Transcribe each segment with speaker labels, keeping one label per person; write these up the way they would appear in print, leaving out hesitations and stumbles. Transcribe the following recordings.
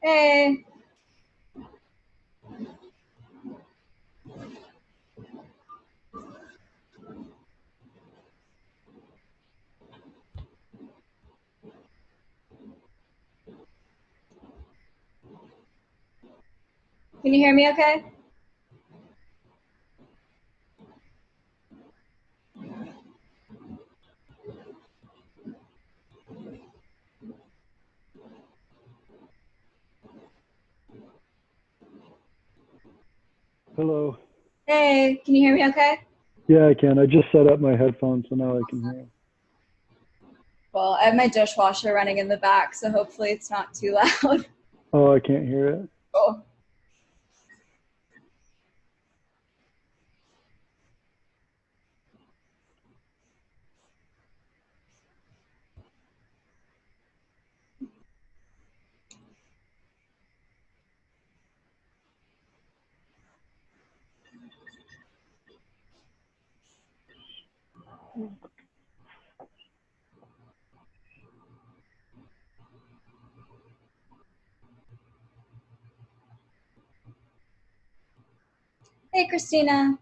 Speaker 1: Hey. Can you hear me okay?
Speaker 2: Hello.
Speaker 1: Hey, can you hear me okay?
Speaker 2: Yeah, I can. I just set up my headphones, so now I can hear.
Speaker 1: Well, I have my dishwasher running in the back, so hopefully it's not too loud.
Speaker 2: Oh, I can't hear it.
Speaker 1: Cool. Hey, Christina.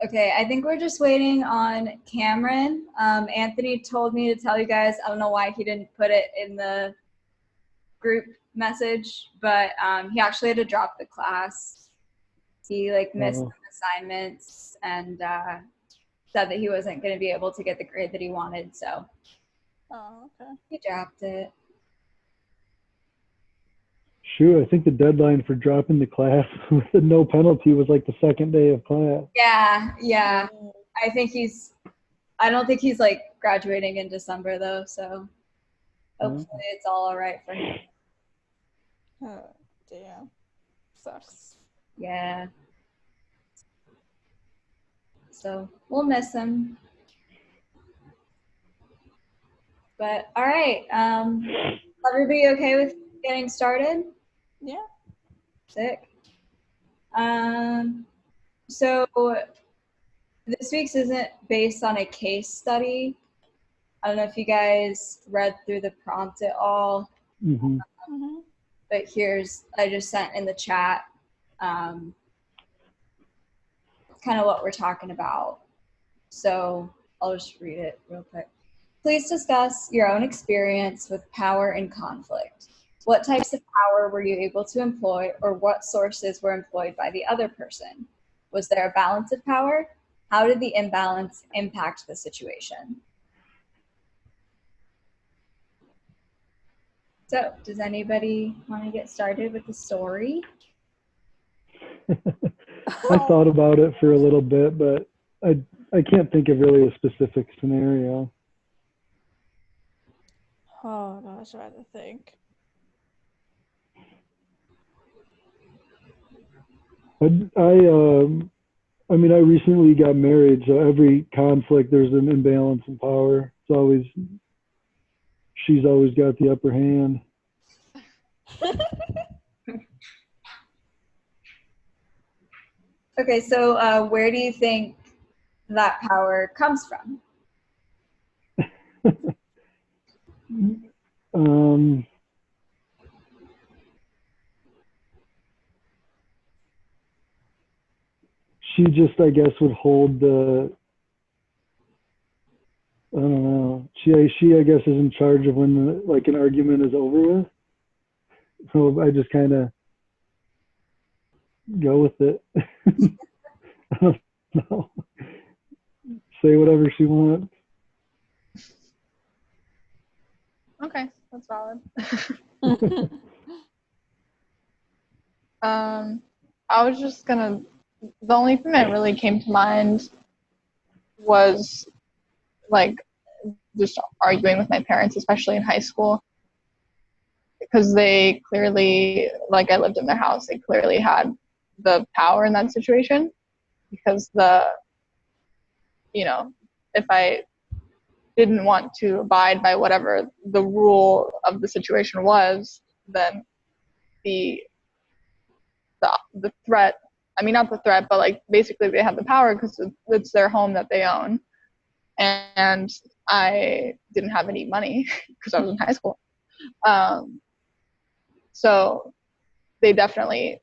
Speaker 1: Okay, I think we're just waiting on Cameron. Anthony told me to tell you guys. I don't know why he didn't put it in the group message, but he actually had to drop the class. He missed some assignments and said that he wasn't going to be able to get the grade that he wanted, so
Speaker 3: okay.
Speaker 1: He dropped it.
Speaker 2: Shoot, I think the deadline for dropping the class with the no penalty was like the second day of class.
Speaker 1: Yeah. I don't think he's graduating in December though, so hopefully it's all right for him.
Speaker 3: Oh, damn. Sucks.
Speaker 1: Yeah. So we'll miss him. But all right. Everybody okay with getting started?
Speaker 3: Yeah.
Speaker 1: Sick. So this week's isn't based on a case study. I don't know if you guys read through the prompt at all. But I just sent in the chat kind of what we're talking about. So I'll just read it real quick. Please discuss your own experience with power and conflict. What types of power were you able to employ, or what sources were employed by the other person? Was there a balance of power? How did the imbalance impact the situation? So, does anybody want to get started with the story?
Speaker 2: I thought about it for a little bit, but I can't think of really a specific scenario.
Speaker 3: Oh, no, I was trying to think.
Speaker 2: I mean, I recently got married, so every conflict there's an imbalance in power. She's always got the upper hand.
Speaker 1: Okay, so where do you think that power comes from?
Speaker 2: um, she just, I guess, would hold the. I don't know. She, I guess, is in charge of when like an argument is over with. So I just kind of go with it. I don't know. Say whatever she wants.
Speaker 4: Okay, that's valid. I was just gonna. The only thing that really came to mind was like just arguing with my parents, especially in high school, because they clearly, like, I lived in their house. They clearly had the power in that situation because if I didn't want to abide by whatever the rule of the situation was, then the threat, I mean, not the threat, but like basically they have the power because it's their home that they own. And I didn't have any money because I was in high school. So they definitely,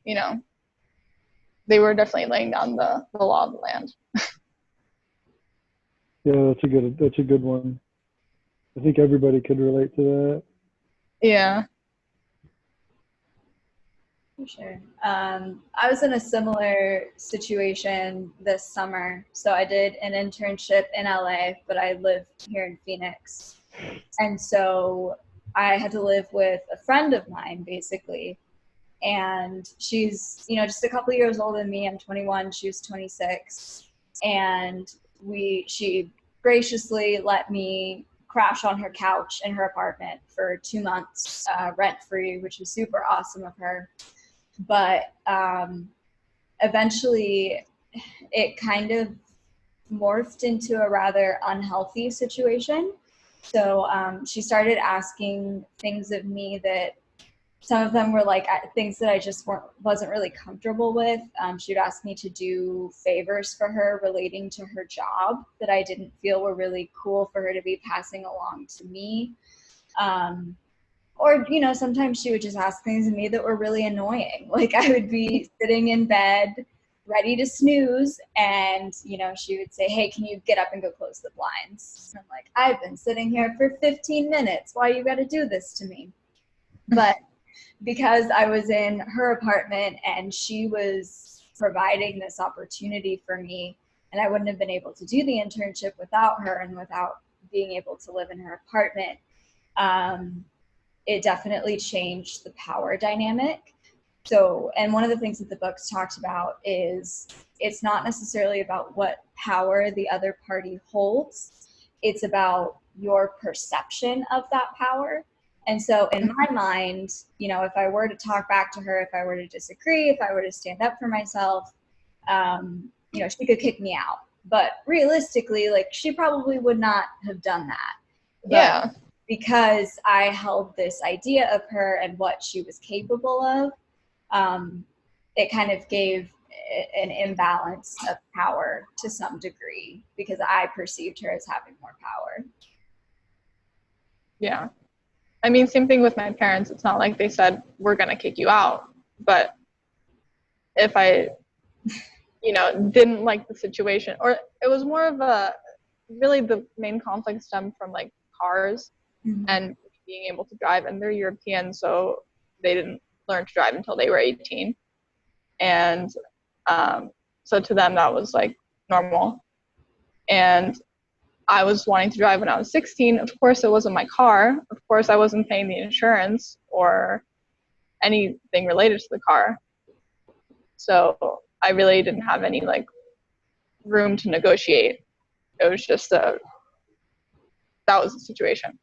Speaker 4: they were definitely laying down the law of the land.
Speaker 2: Yeah, that's a good one. I think everybody could relate to that.
Speaker 4: Yeah.
Speaker 1: For sure. I was in a similar situation this summer. So I did an internship in LA, but I live here in Phoenix. And so I had to live with a friend of mine, basically. And she's, just a couple years older than me. I'm 21, she was 26. And she graciously let me crash on her couch in her apartment for 2 months, rent-free, which was super awesome of her. But eventually it kind of morphed into a rather unhealthy situation. So she started asking things of me that some of them were like things that I just wasn't really comfortable with. She would ask me to do favors for her relating to her job that I didn't feel were really cool for her to be passing along to me. Or, sometimes she would just ask things of me that were really annoying. Like I would be sitting in bed ready to snooze and, she would say, hey, can you get up and go close the blinds? And I'm like, I've been sitting here for 15 minutes. Why you got to do this to me? But because I was in her apartment and she was providing this opportunity for me, and I wouldn't have been able to do the internship without her and without being able to live in her apartment, it definitely changed the power dynamic. So, and one of the things that the book's talked about is it's not necessarily about what power the other party holds. It's about your perception of that power. And so in my mind, if I were to talk back to her, if I were to disagree, if I were to stand up for myself, she could kick me out. But realistically, like she probably would not have done that. But
Speaker 4: yeah.
Speaker 1: Because I held this idea of her and what she was capable of, it kind of gave an imbalance of power to some degree because I perceived her as having more power.
Speaker 4: Yeah. I mean, same thing with my parents. It's not like they said, we're going to kick you out. But if I, didn't like the situation, or it was more of really the main conflict stemmed from like cars and being able to drive. And they're European, so they didn't learn to drive until they were 18. And so to them, that was like normal. And I was wanting to drive when I was 16. Of course, it wasn't my car. Of course, I wasn't paying the insurance or anything related to the car. So I really didn't have any like room to negotiate. It was just that was the situation.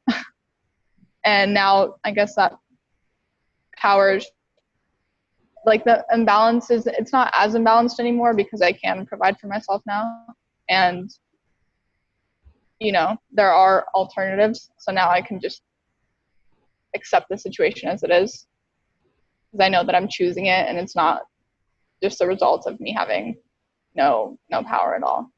Speaker 4: And now I guess that power, like the imbalance is, it's not as imbalanced anymore because I can provide for myself now. And, you know, there are alternatives. So now I can just accept the situation as it is. Because I know that I'm choosing it and it's not just the result of me having no power at all.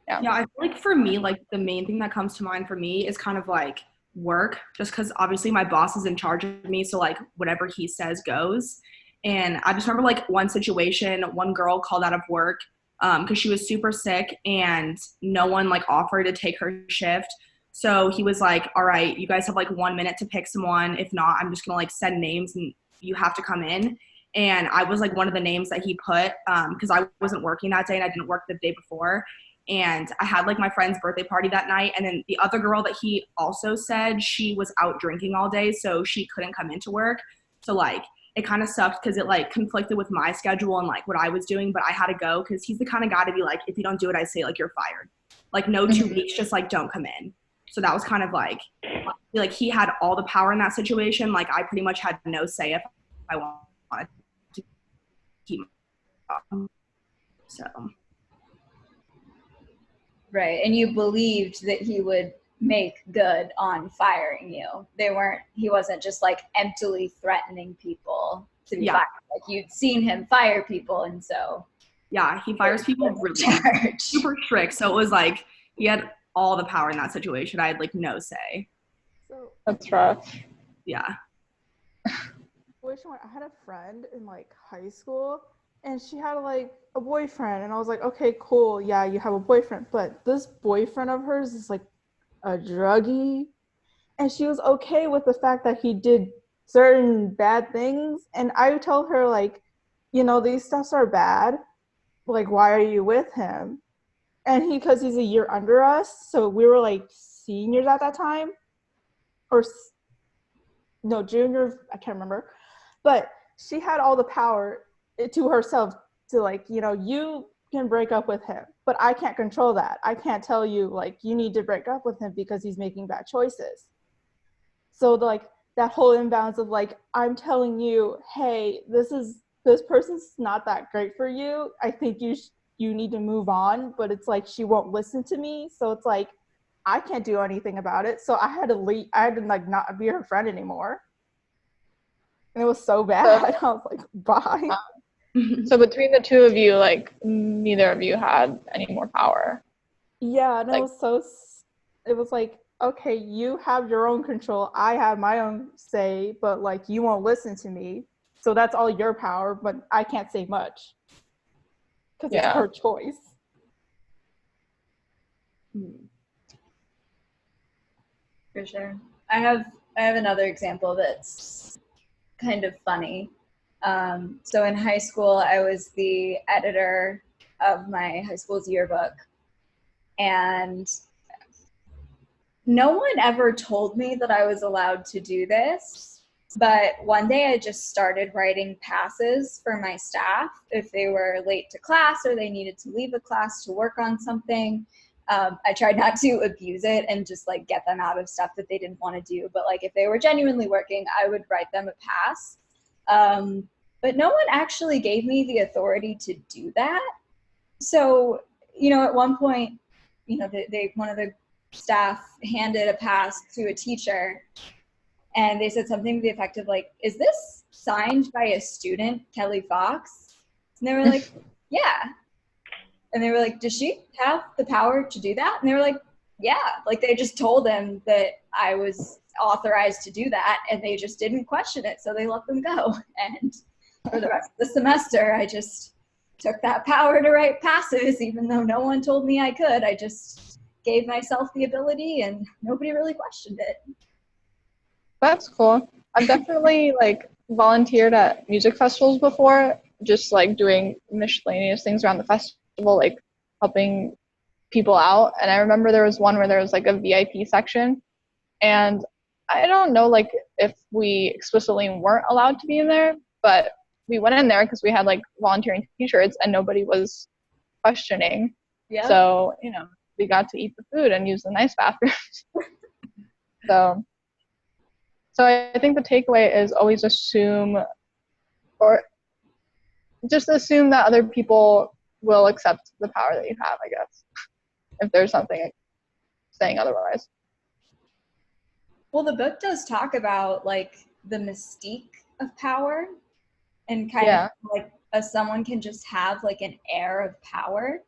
Speaker 5: Yeah, I feel like for me, like the main thing that comes to mind for me is kind of like work, just because obviously my boss is in charge of me, so like whatever he says goes. And I just remember like one situation, one girl called out of work because she was super sick and no one like offered to take her shift. So he was like, all right, you guys have like 1 minute to pick someone. If not, I'm just gonna like send names and you have to come in. And I was like one of the names that he put because I wasn't working that day and I didn't work the day before. And I had like my friend's birthday party that night. And then the other girl that he also said, she was out drinking all day, so she couldn't come into work. So like it kind of sucked because it like conflicted with my schedule and like what I was doing, but I had to go because he's the kind of guy to be like, if you don't do it, I say like you're fired. Like no 2 weeks, just like don't come in. So that was kind of like he had all the power in that situation. Like I pretty much had no say if I wanted to keep my job. So.
Speaker 1: Right. And you believed that he would make good on firing you. He wasn't just like emptily threatening people to be fired. Like you'd seen him fire people, and so.
Speaker 5: Yeah, he fires people really super strict. So it was like he had all the power in that situation. I had like no say.
Speaker 3: So
Speaker 4: That's rough.
Speaker 5: Yeah.
Speaker 3: I had a friend in like high school, and she had like a boyfriend, and I was like, okay, cool, yeah, you have a boyfriend, but this boyfriend of hers is like a druggie, and she was okay with the fact that he did certain bad things. And I would tell her like, you know, these stuffs are bad, like why are you with him? And because he's a year under us, so we were like seniors at that time, or no, junior, I can't remember, but she had all the power to herself to like, you know, you can break up with him, but I can't control that. I can't tell you like you need to break up with him because he's making bad choices. So that whole imbalance of like, I'm telling you, hey, this person's not that great for you. I think you need to move on, but it's like she won't listen to me. So it's like I can't do anything about it. So I had to leave. I had to like not be her friend anymore. And it was so bad. I was like, bye.
Speaker 4: So between the two of you, like neither of you had any more power.
Speaker 3: Yeah, and like, it was like, okay, you have your own control. I have my own say, but like you won't listen to me. So that's all your power, but I can't say much because it's her choice.
Speaker 1: For sure. I have another example that's kind of funny. So in high school, I was the editor of my high school's yearbook, and no one ever told me that I was allowed to do this, but one day I just started writing passes for my staff if they were late to class or they needed to leave a class to work on something. I tried not to abuse it and just like get them out of stuff that they didn't want to do, but like if they were genuinely working, I would write them a pass. But no one actually gave me the authority to do that. So, you know, at one point, you know, one of the staff handed a pass to a teacher, and they said something to the effect of like, is this signed by a student, Kelly Fox? And they were like, yeah. And they were like, does she have the power to do that? And they were like, yeah. Like they just told them that I was authorized to do that, and they just didn't question it, so they let them go. And for the rest of the semester, I just took that power to write passes, even though no one told me I could. I just gave myself the ability, and nobody really questioned it.
Speaker 4: That's cool. I've definitely like volunteered at music festivals before, just like doing miscellaneous things around the festival, like helping people out. And I remember there was one where there was like a VIP section, and I don't know like if we explicitly weren't allowed to be in there, but we went in there because we had like volunteering t-shirts and nobody was questioning. Yeah. So, you know, we got to eat the food and use the nice bathrooms. So So I think the takeaway is always assume, or just assume that other people will accept the power that you have, I guess, if there's something saying otherwise.
Speaker 1: Well, the book does talk about like the mystique of power and kind
Speaker 4: Yeah.
Speaker 1: of like someone can just have like an air of power.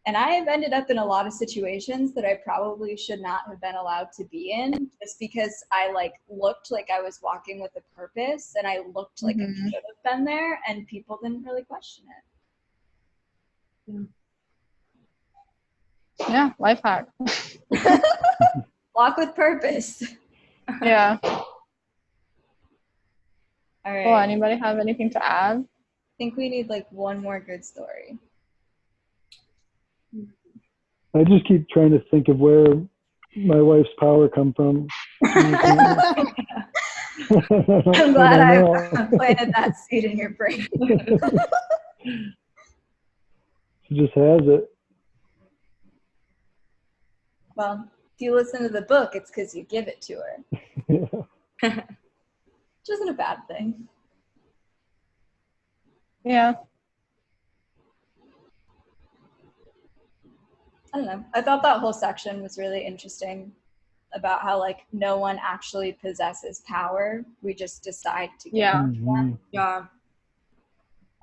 Speaker 1: And I have ended up in a lot of situations that I probably should not have been allowed to be in just because I like looked like I was walking with a purpose and I looked like I should have been there and people didn't really question it.
Speaker 4: Yeah, life hack.
Speaker 1: Walk with purpose.
Speaker 4: Yeah.
Speaker 1: All right.
Speaker 4: Well, anybody have anything to add?
Speaker 1: I think we need like one more good story.
Speaker 2: I just keep trying to think of where my wife's power come from.
Speaker 1: I'm glad I planted that seed in your brain.
Speaker 2: She just has it.
Speaker 1: Well, if you listen to the book, it's because you give it to her,
Speaker 2: Yeah.
Speaker 1: which isn't a bad thing.
Speaker 4: Yeah.
Speaker 1: I don't know. I thought that whole section was really interesting about how like no one actually possesses power. We just decide to give
Speaker 4: Yeah.
Speaker 1: it to them.
Speaker 5: Yeah.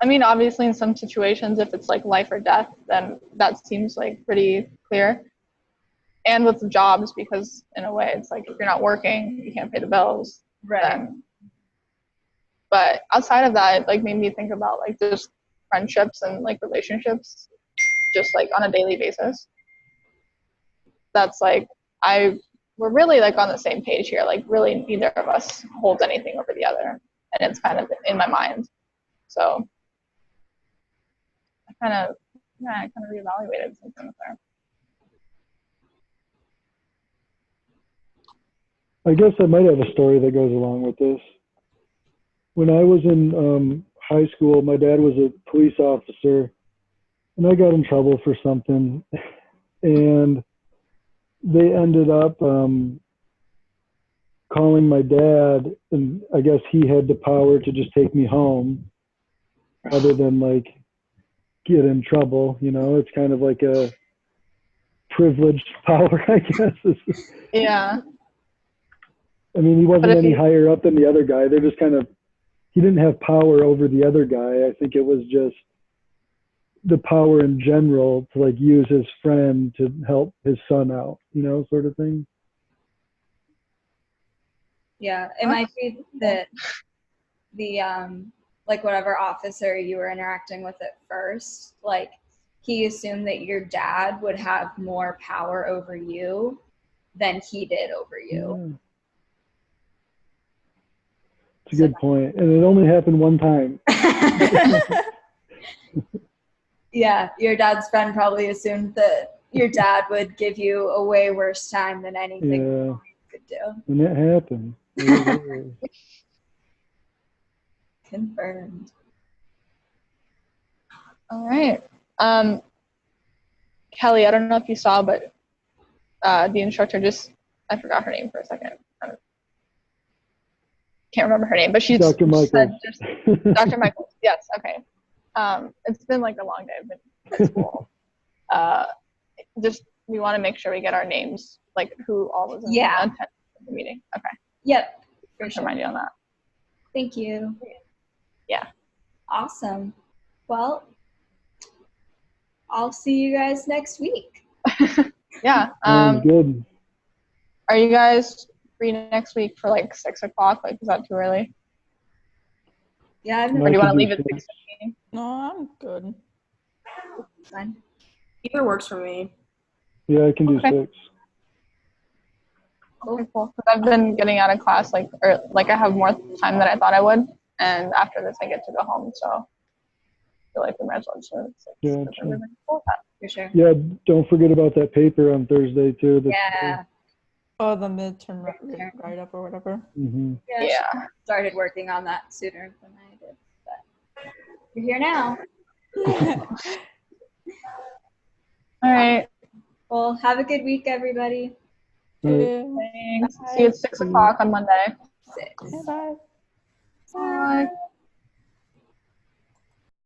Speaker 4: I mean, obviously, in some situations, if it's like life or death, then that seems like pretty clear. And with jobs, because in a way, it's like if you're not working, you can't pay the bills.
Speaker 1: Right.
Speaker 4: Then. But outside of that, it like made me think about like just friendships and like relationships, just like on a daily basis. That's like we're really like on the same page here. Like really, neither of us holds anything over the other, and it's kind of in my mind. So I kind of reevaluated some things there.
Speaker 2: I guess I might have a story that goes along with this. When I was in high school, my dad was a police officer, and I got in trouble for something, and they ended up calling my dad, and I guess he had the power to just take me home rather than like get in trouble. You know, it's kind of like a privileged power, I guess.
Speaker 4: Yeah.
Speaker 2: I mean, he wasn't any
Speaker 4: you-
Speaker 2: higher up than the other guy. They're just kind of, he didn't have power over the other guy. I think it was just the power in general to like use his friend to help his son out, you know, sort of thing.
Speaker 1: Yeah, it might be that the like whatever officer you were interacting with at first, like he assumed that your dad would have more power over you than he did over you.
Speaker 2: Yeah. It's a good point. And it only happened one time.
Speaker 1: Yeah, your dad's friend probably assumed that your dad would give you a way worse time than anything you could do.
Speaker 2: And it happened.
Speaker 1: Confirmed.
Speaker 4: All right. Kelly, I don't know if you saw, but the instructor I forgot her name for a second. Can't remember her name, but she
Speaker 2: Dr. Michaels.
Speaker 4: said Dr. Michaels. Yes, okay. It's been like a long day. I've been at school. We want to make sure we get our names, like who all was in attendance at the meeting. Okay.
Speaker 1: Yep.
Speaker 4: Just remind you on that.
Speaker 1: Thank you.
Speaker 4: Yeah.
Speaker 1: Awesome. Well, I'll see you guys next week.
Speaker 4: Yeah.
Speaker 2: Good.
Speaker 4: Are you guys free next week for like 6 o'clock? Like, is that too early?
Speaker 1: Yeah,
Speaker 4: Or do you want to leave it 6:15?
Speaker 3: No, I'm good.
Speaker 1: Fine.
Speaker 5: Either works for me.
Speaker 2: Yeah, I can do 6.
Speaker 4: Okay, cool. 'Cause I've been getting out of class I have more time than I thought I would, and after this I get to go home. So I feel like we might as well just do 6.
Speaker 2: Yeah,
Speaker 4: So
Speaker 2: sure.
Speaker 1: For sure.
Speaker 2: Yeah, don't forget about that paper on Thursday too.
Speaker 1: Yeah.
Speaker 3: Oh, the midterm write-up or whatever.
Speaker 2: Mm-hmm.
Speaker 1: Yeah. I
Speaker 4: Yeah.
Speaker 1: started working on that sooner than I did, but you're here now.
Speaker 4: All right.
Speaker 1: Well, have a good week, everybody.
Speaker 2: All right.
Speaker 3: Yeah.
Speaker 4: Thanks. See you at 6 o'clock on Monday.
Speaker 1: 6.
Speaker 3: Bye.
Speaker 4: Bye.